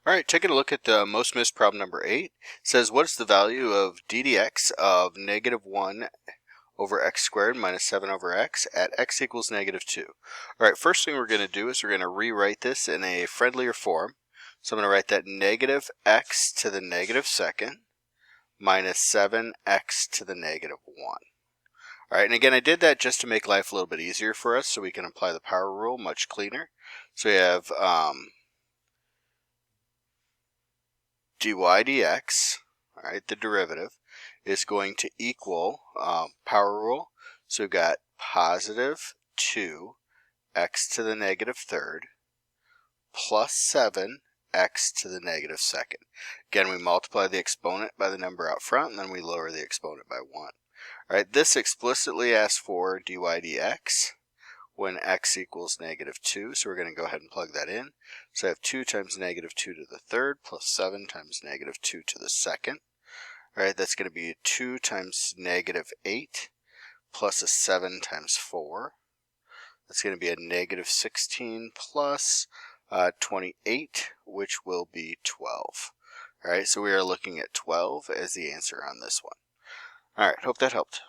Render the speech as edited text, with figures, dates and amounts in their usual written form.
All right, taking a look at the most missed problem number 8. It says, what is the value of d dx of negative 1 over x squared minus 7 over x at x equals negative 2? All right, first thing we're going to do is we're going to rewrite this in a friendlier form. So I'm going to write that negative x to the negative second minus 7x to the negative 1. All right, and again, I did that just to make life a little bit easier for us so we can apply the power rule much cleaner. So we have dy dx, all right, the derivative, is going to equal power rule. So we've got positive 2x to the negative third plus 7x to the negative second. Again, we multiply the exponent by the number out front, and then we lower the exponent by 1. All right, this explicitly asks for dy dx when x equals negative 2, so we're going to go ahead and plug that in. So I have 2 times negative 2 to the third plus 7 times negative 2 to the second. All right, that's going to be 2 times negative 8 plus a 7 times 4. That's going to be a negative 16 plus 28, which will be 12. All right, so we are looking at 12 as the answer on this one. All right, hope that helped.